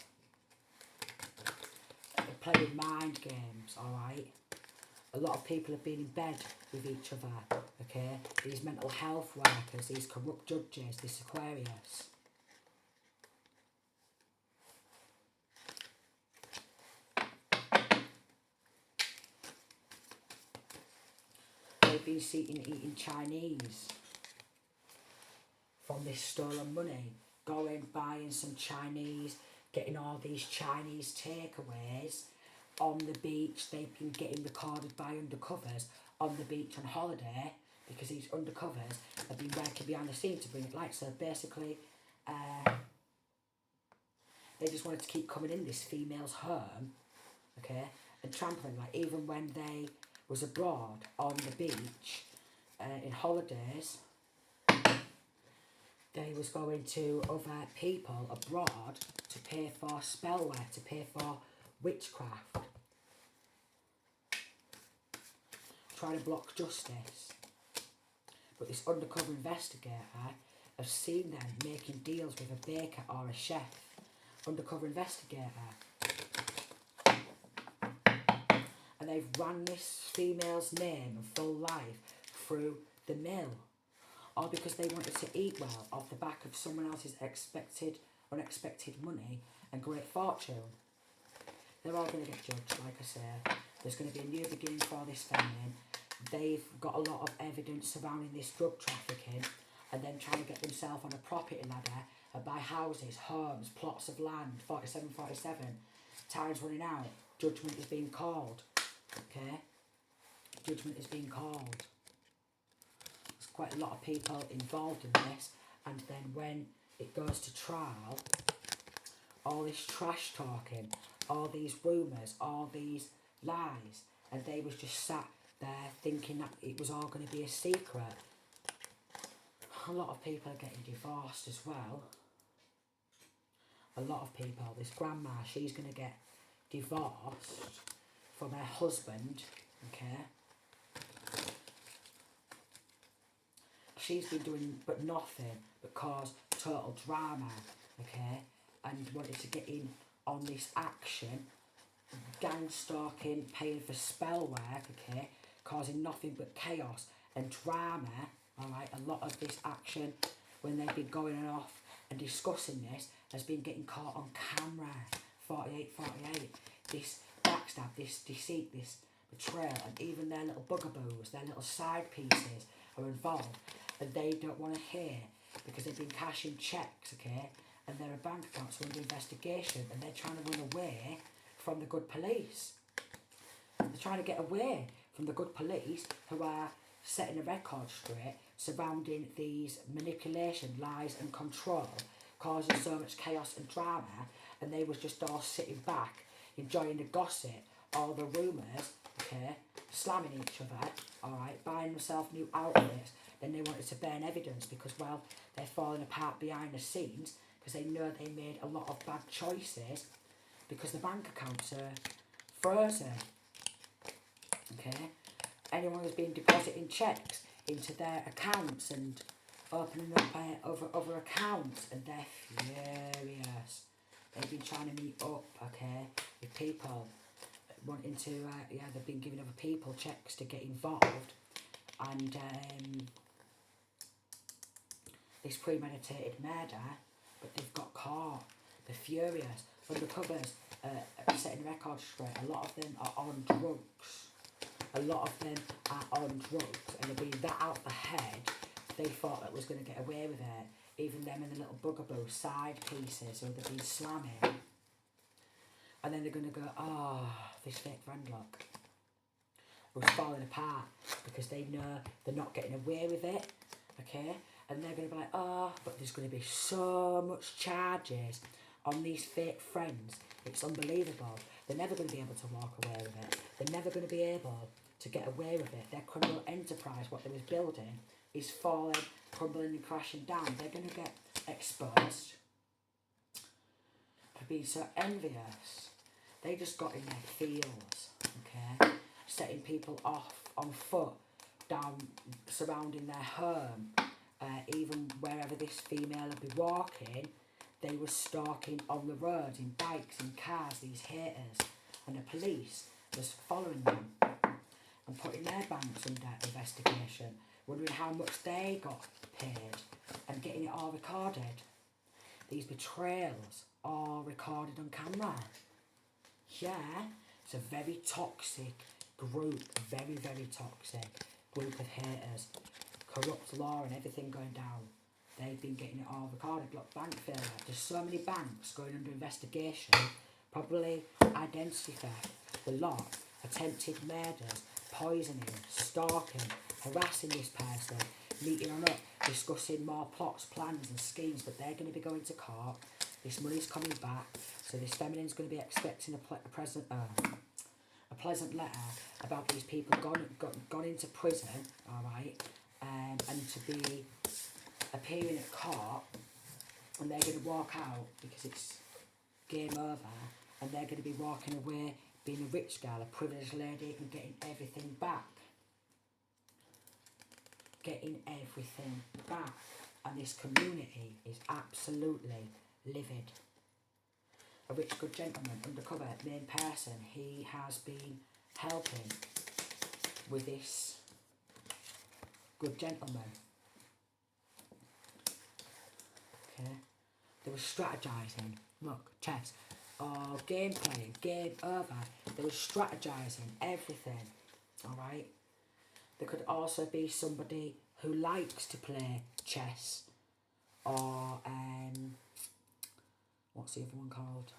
They're playing mind games, alright? A lot of people have been in bed with each other, okay? These mental health workers, these corrupt judges, this Aquarius. They've been eating Chinese from this stolen money, going buying some Chinese, getting all these Chinese takeaways on the beach. They've been getting recorded by undercovers on the beach on holiday because these undercovers have been working behind the scenes to bring it light. So basically, they just wanted to keep coming in this female's home, okay, and trampling, like even when they was abroad on the beach in holidays, they was going to other people abroad to pay for spell work, to pay for witchcraft, trying to block justice. But this undercover investigator has seen them making deals with a baker or a chef. Undercover investigator. And they've ran this female's name and full life through the mill. All because they wanted to eat well off the back of someone else's unexpected money and great fortune. They're all going to get judged, like I said. There's going to be a new beginning for this feminine. They've got a lot of evidence surrounding this drug trafficking and then trying to get themselves on a property ladder and buy houses, homes, plots of land, 47. Time's running out. Judgment is being called. Okay? Judgment is being called. There's quite a lot of people involved in this, and then when it goes to trial, all this trash talking, all these rumours, all these lies, and they was just sat there thinking that it was all going to be a secret. A lot of people are getting divorced as well. A lot of people, this grandma, she's going to get divorced from her husband, okay? She's been doing but nothing but cause total drama, okay? And wanted to get in on this action, gang stalking, paying for spell work, okay? Causing nothing but chaos and drama, alright? A lot of this action, when they've been going off and discussing this, has been getting caught on camera. 48. This backstab, this deceit, this betrayal, and even their little bugaboos, their little side pieces are involved, and they don't want to hear because they've been cashing checks, okay, and their bank accounts are under investigation, and they're trying to run away from the good police. They're trying to get away from the good police who are setting a record straight surrounding these manipulation, lies and control, causing so much chaos and drama, and they was just all sitting back, enjoying the gossip, all the rumours, okay, slamming each other, alright, buying themselves new outfits. Then they wanted to burn evidence because, well, they're falling apart behind the scenes because they know they made a lot of bad choices because the bank accounts are frozen, okay. Anyone who's been depositing checks into their accounts and opening up other accounts, and they're furious. They've been trying to meet up, okay, with people wanting to, yeah, they've been giving other people checks to get involved, and this premeditated murder, but they've got caught. They're furious. Undercovers setting records straight. A lot of them are on drugs. A lot of them are on drugs, and they're being that out the head. They thought that was going to get away with it. Even them and the little bugaboo side pieces who they've been slamming. And then they're going to go, oh, this fake friend, look. It was falling apart because they know they're not getting away with it, okay? And they're going to be like, oh, but there's going to be so much charges on these fake friends. It's unbelievable. They're never going to be able to walk away with it. They're never going to be able to get away with it. Their criminal enterprise, what they was building, is falling, crumbling and crashing down. They're going to get exposed for being so envious. They just got in their feels, okay? Setting people off on foot, down, surrounding their home. Even wherever this female would be walking, they were stalking on the road, in bikes, in cars, these haters. And the police was following them and putting their banks under investigation, wondering how much they got paid and getting it all recorded. These betrayals are recorded on camera. Yeah, it's a very toxic group, very, very toxic group of haters. Corrupt law and everything going down. They've been getting it all recorded. Look, bank failure. There's so many banks going under investigation. Probably identity theft, the lot, attempted murders, poisoning, stalking, harassing this person, meeting on up, discussing more plots, plans and schemes, but they're going to be going to court. This money's coming back, so this feminine's going to be expecting a pleasant letter about these people gone into prison, alright, and to be appearing at court, and they're going to walk out because it's game over, and they're going to be walking away being a rich girl, a privileged lady, and getting everything back. Getting everything back. And this community is absolutely livid. A rich good gentleman, undercover, main person, he has been helping with this good gentleman. Okay, they were strategizing. Look, chess. Oh, game playing, game over. They were strategizing everything. Alright? There could also be somebody who likes to play chess. Or, what's the other one called?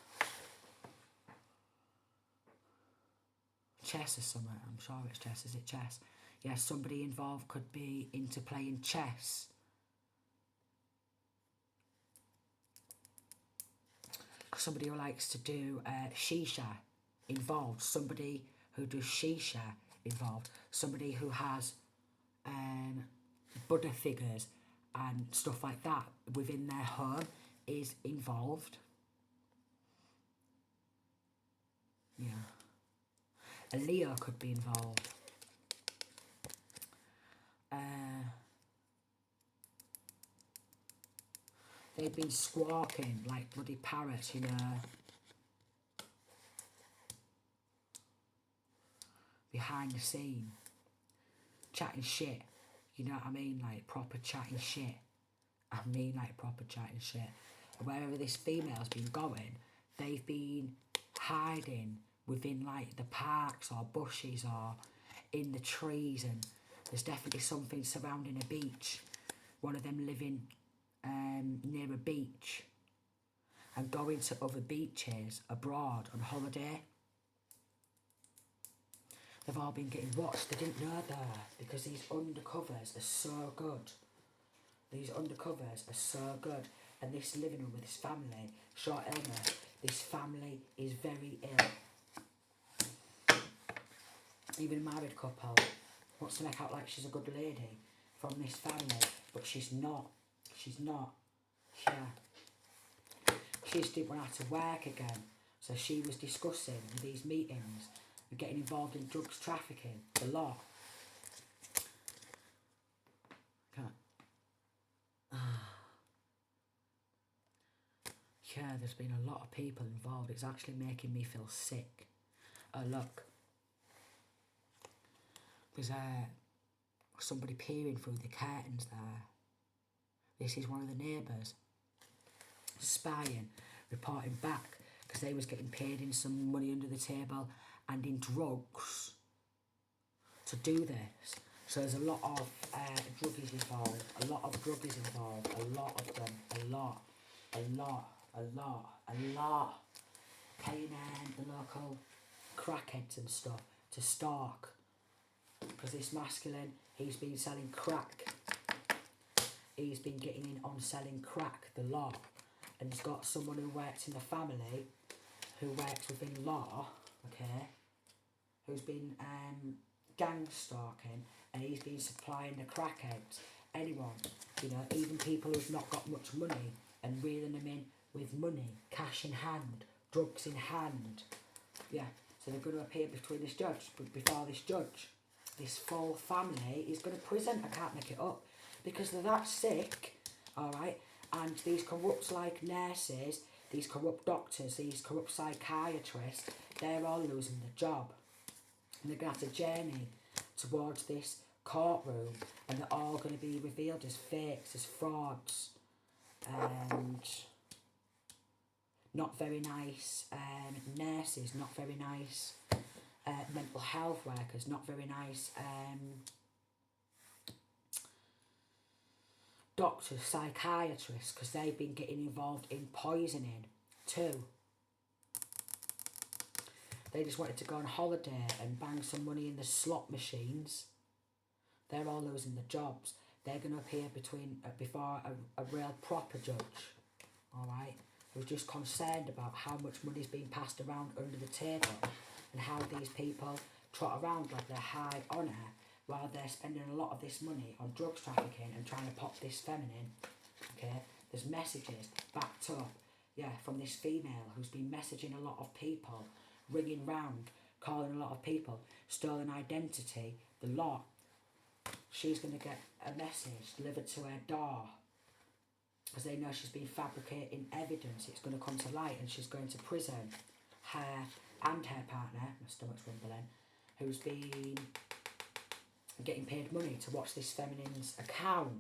Chess or something. I'm sure it's chess. Is it chess? Yeah, somebody involved could be into playing chess. Somebody who likes to do shisha involved. Somebody who does shisha involved. Somebody who has Buddha figures and stuff like that within their home is involved. Yeah. A Leo could be involved. They've been squawking like bloody parrots, you know. Behind the scene. Chatting shit. You know what I mean? Like proper chatting shit. I mean like proper chatting shit. And wherever this female's been going, they've been hiding within like the parks or bushes or in the trees, and there's definitely something surrounding a beach. One of them living near a beach and going to other beaches abroad on holiday. They've all been getting watched. They didn't know that because these undercovers are so good. These undercovers are so good. And this living room with this family, short illness, this family is very ill. Even a married couple wants to make out like she's a good lady from this family, but she's not. She's not. Yeah. She just didn't want to have to work again. So she was discussing in these meetings and getting involved in drugs trafficking, the law. Yeah, there's been a lot of people involved. It's actually making me feel sick. Oh, look. There's somebody peering through the curtains there. This is one of the neighbours. Spying, reporting back, because they was getting paid in some money under the table and in drugs to do this. So there's a lot of druggies involved, a lot of druggies involved, a lot of them, a lot. Paying the local crackheads and stuff to stalk. Because this masculine, he's been selling crack. He's been getting in on selling crack, the law. And he's got someone who works in the family, who works within law, okay, who's been gang stalking, and he's been supplying the crackheads. Anyone, you know, even people who've not got much money, and reeling them in with money, cash in hand, drugs in hand. Yeah, so they're going to appear between this judge, before this judge. This full family is going to prison. I can't make it up. Because they're that sick, alright, and these corrupt, like, nurses, these corrupt doctors, these corrupt psychiatrists, they're all losing their job. And they're going to have to journey towards this courtroom, and they're all going to be revealed as fakes, as frauds, and not very nice nurses, not very nice mental health workers, not very nice doctors, psychiatrists, because they've been getting involved in poisoning too. They just wanted to go on holiday and bang some money in the slot machines. They're all losing their jobs. They're going to appear before a real proper judge, alright, who's just concerned about how much money's being passed around under the table and how these people trot around like they're high on air while they're spending a lot of this money on drugs trafficking and trying to pop this feminine, okay? There's messages backed up, yeah, from this female who's been messaging a lot of people, ringing round, calling a lot of people, stolen identity, the lot. She's going to get a message delivered to her door because they know she's been fabricating evidence. It's going to come to light and she's going to prison. Her and her partner, my stomach's rumbling, who's been getting paid money to watch this feminine's account.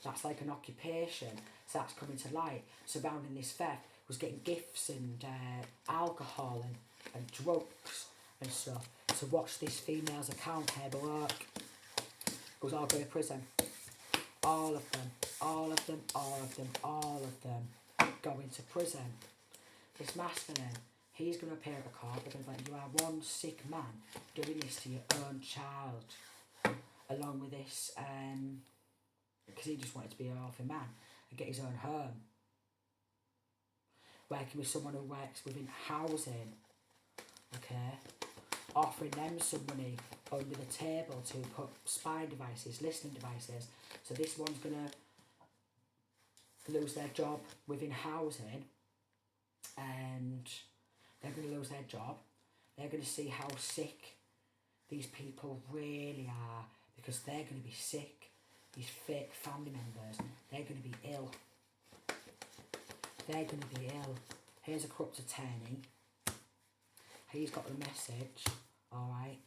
That's like an occupation. So that's coming to light. Surrounding this theft was getting gifts and alcohol and drugs and stuff to watch this female's account, her work. Was all going to prison. All of them, all of them, all of them, all of them going to prison. This masculine, he's going to appear at a court. They're going to be like, you are one sick man doing this to your own child. Along with this, because he just wanted to be a healthy man and get his own home. Working with someone who works within housing, okay? Offering them some money under the table to put spying devices, listening devices. So this one's going to lose their job within housing, and they're going to lose their job. They're going to see how sick these people really are, because they're going to be sick. These fake family members, they're going to be ill. They're going to be ill. Here's a corrupt attorney. He's got the message, alright.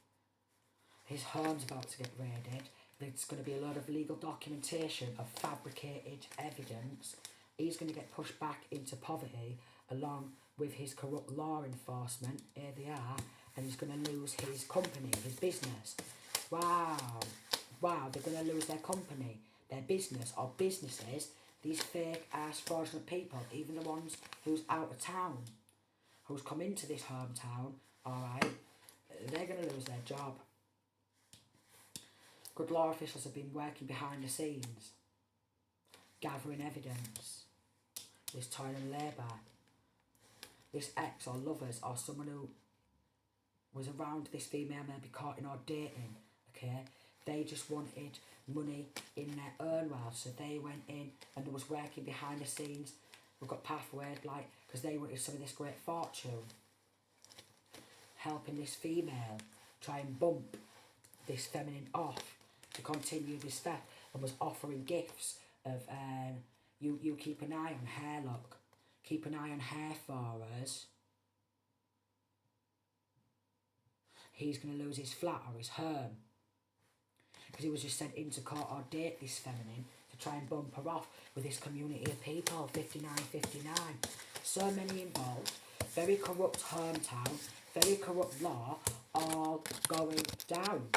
His home's about to get raided. There's going to be a lot of legal documentation of fabricated evidence. He's going to get pushed back into poverty along with his corrupt law enforcement. Here they are. And he's going to lose his company, his business. Wow. Wow, they're going to lose their company, their business or businesses. These fake ass fraudulent people, even the ones who's out of town, who's come into this hometown, alright, they're going to lose their job. Good law officials have been working behind the scenes, gathering evidence. This toil and labour, this ex or lovers or someone who was around this female maybe courting or dating, okay, they just wanted money in their own wealth, so they went in and was working behind the scenes. We've got pathway, like, because they wanted some of this great fortune, helping this female try and bump this feminine off to continue this theft, and was offering gifts of you keep an eye on her, look, keep an eye on her for us. He's going to lose his flat or his home. Because he was just sent into court or date this feminine to try and bump her off with this community of people, 59. So many involved, very corrupt hometown, very corrupt law, all going down.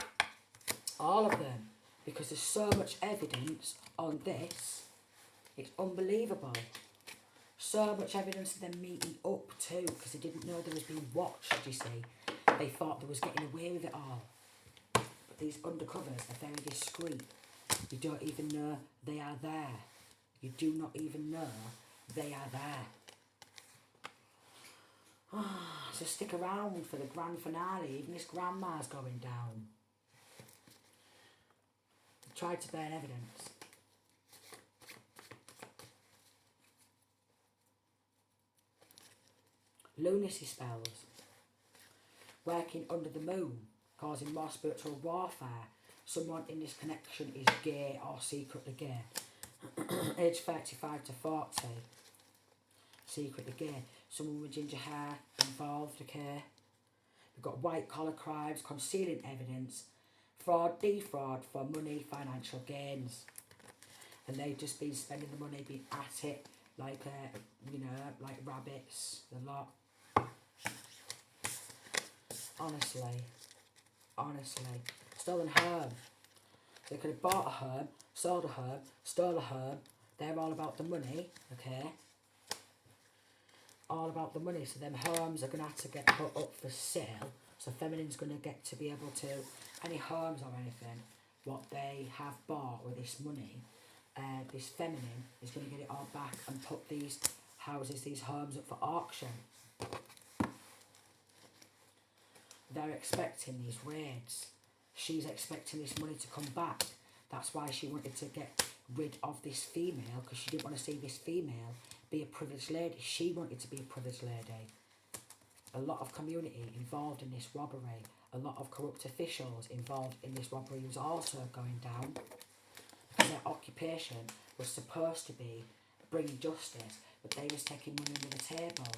All of them. Because there's so much evidence on this, it's unbelievable. So much evidence of them meeting up too, because they didn't know they was being watched, you see. They thought they was getting away with it all. But these undercovers are very discreet. You don't even know they are there. You do not even know they are there. So stick around for the grand finale. Even this grandma's going down. Tried to burn evidence. Lunacy spells. Working under the moon, causing more spiritual warfare. Someone in this connection is gay or secretly gay. Age 35 to 40. Secretly gay. Someone with ginger hair involved, okay. We've got white collar crimes, concealing evidence, fraud, defraud for money, financial gains. And they've just been spending the money, been at it, like, like rabbits, a lot. Honestly. Stolen home. They could have bought a home, sold a home, stole a home. They're all about the money, okay? All about the money. So them homes are going to have to get put up for sale. So feminine's going to get to be able to, any homes or anything, what they have bought with this money, this feminine is going to get it all back and put these houses, these homes up for auction. They're expecting these raids. She's expecting this money to come back. That's why she wanted to get rid of this female, because she didn't want to see this female be a privileged lady. She wanted to be a privileged lady. A lot of community involved in this robbery. A lot of corrupt officials involved in this robbery was also going down. Their occupation was supposed to be bringing justice, but they was taking money under the table.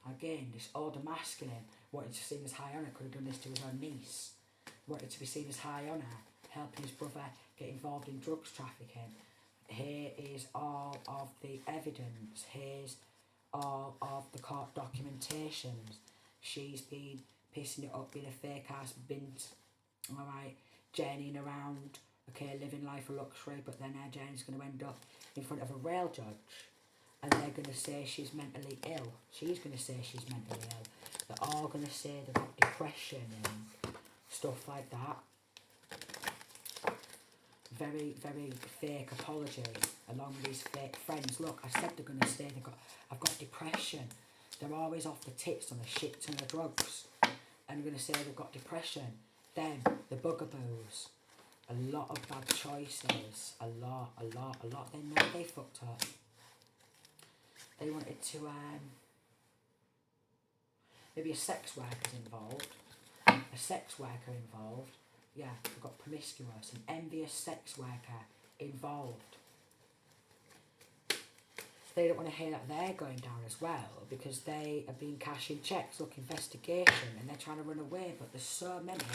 Again, this older masculine wanted to be seen as high honour, could have done this to his own niece. Wanted to be seen as high honour, helping his brother get involved in drugs trafficking. Here is all of the evidence. Here's all of the court documentations. She's been pissing it up, being a fake ass bint, alright, journeying around, okay, living life of luxury, but then her journey's going to end up in front of a rail judge. And they're going to say she's mentally ill. She's going to say she's mentally ill. They're all going to say they've got depression and stuff like that. Very, very fake apology along with these fake friends. Look, I said they're going to say I've got depression. They're always off the tits on a shit ton of drugs. And they're going to say they've got depression. Then, the bugaboos. A lot of bad choices. A lot. They know they fucked up. They wanted to, maybe a sex worker's involved. A sex worker involved. Yeah, we've got promiscuous, an envious sex worker involved. They don't want to hear that they're going down as well, because they have been cashing checks, look, investigation, and they're trying to run away, but there's so many,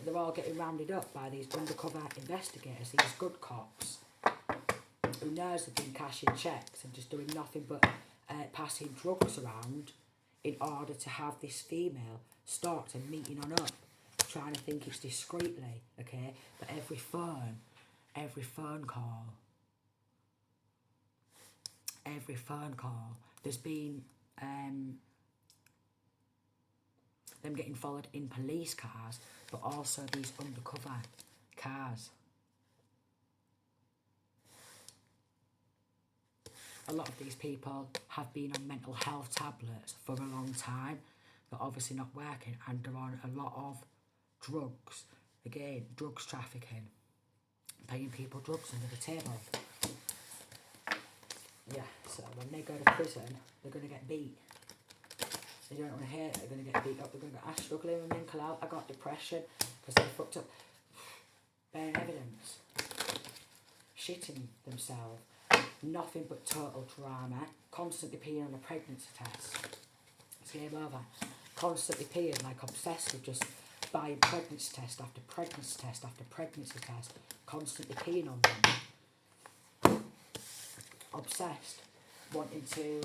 they're all getting rounded up by these undercover investigators, these good cops. Who knows they've been cashing checks and just doing nothing but passing drugs around in order to have this female stalked and meeting on up, trying to think it's discreetly, okay? But every phone call, there's been them getting followed in police cars, but also these undercover cars. A lot of these people have been on mental health tablets for a long time. They're obviously not working, and they're on a lot of drugs. Again, drugs trafficking. Paying people drugs under the table. Yeah, so when they go to prison, they're going to get beat. They don't want to hear it, they're going to get beat up. They're going to go, I'm struggling with mental health, I got depression, because they fucked up. Bearing evidence. Shitting themselves. Nothing but total drama. Constantly peeing on a pregnancy test. It's game over. Constantly peeing, like obsessed with just buying pregnancy test after pregnancy test after pregnancy test. Constantly peeing on them. Obsessed. Wanting to,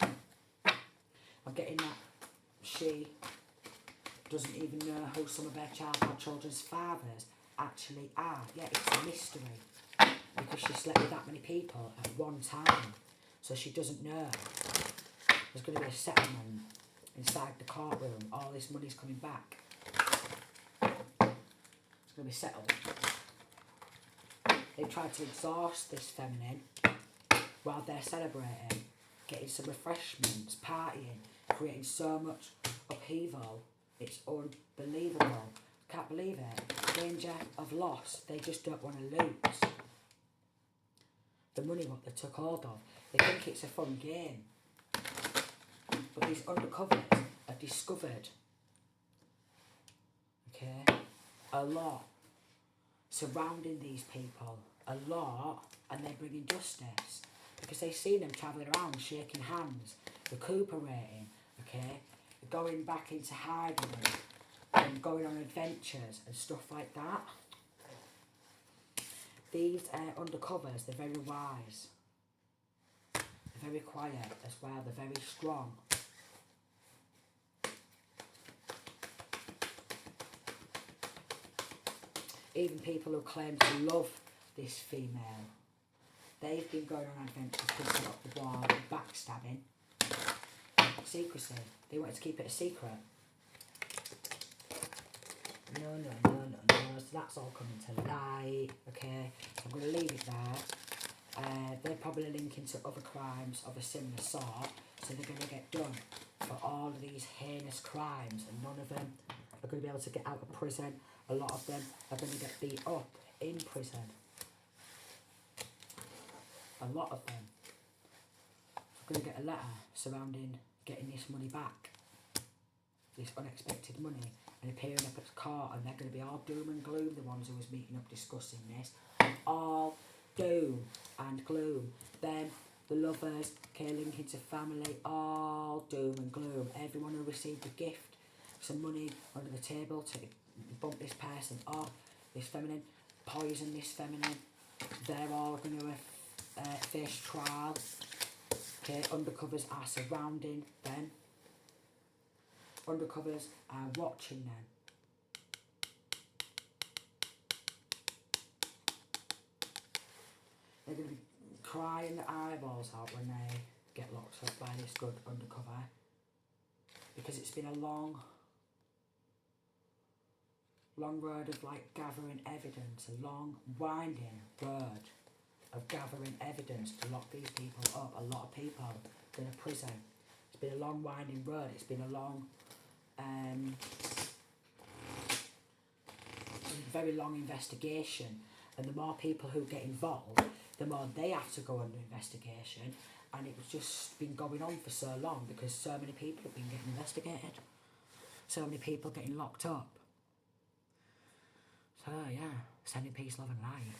I'm getting that she doesn't even know who some of her children's fathers actually are. Yeah, it's a mystery. Because she slept with that many people at one time. So she doesn't know. There's going to be a settlement inside the courtroom. All this money's coming back. It's going to be settled. They tried to exhaust this feminine while they're celebrating, getting some refreshments, partying, creating so much upheaval. It's unbelievable. Can't believe it. Danger of loss. They just don't want to lose the money what they took hold of. They think it's a fun game. But these undercovers have discovered, okay, a lot surrounding these people. A lot, and they're bringing justice. Because they've seen them travelling around, shaking hands, recuperating, okay, going back into hiding and going on adventures and stuff like that. These undercovers, they're very wise. They're very quiet as well. They're very strong. Even people who claim to love this female, they've been going on adventures, picking up the wall, backstabbing, secrecy. They wanted to keep it a secret. No. So that's all coming to light. Okay, so I'm going to leave it there. They're probably linking to other crimes of a similar sort, so they're going to get done for all of these heinous crimes, and none of them are going to be able to get out of prison. A lot of them are going to get beat up in prison. A lot of them. I'm going to get a letter surrounding getting this money back. This unexpected money, and appearing up at court, and they're going to be all doom and gloom, the ones who was meeting up discussing this. All doom and gloom. Them, the lovers, okay, linking to family, all doom and gloom. Everyone who received a gift, some money under the table to bump this person off, this feminine, poison this feminine. They're all going to face trial. Okay, undercovers are surrounding them. Undercovers are watching them. They're going to be crying their eyeballs out when they get locked up by this good undercover. Because it's been a long road of like gathering evidence, a long winding road of gathering evidence to lock these people up. A lot of people in a prison. It's been a long winding road. It's been a long, very long investigation. And the more people who get involved, the more they have to go under investigation. And it's just been going on for so long because so many people have been getting investigated. So many people getting locked up. So yeah, sending peace, love and light.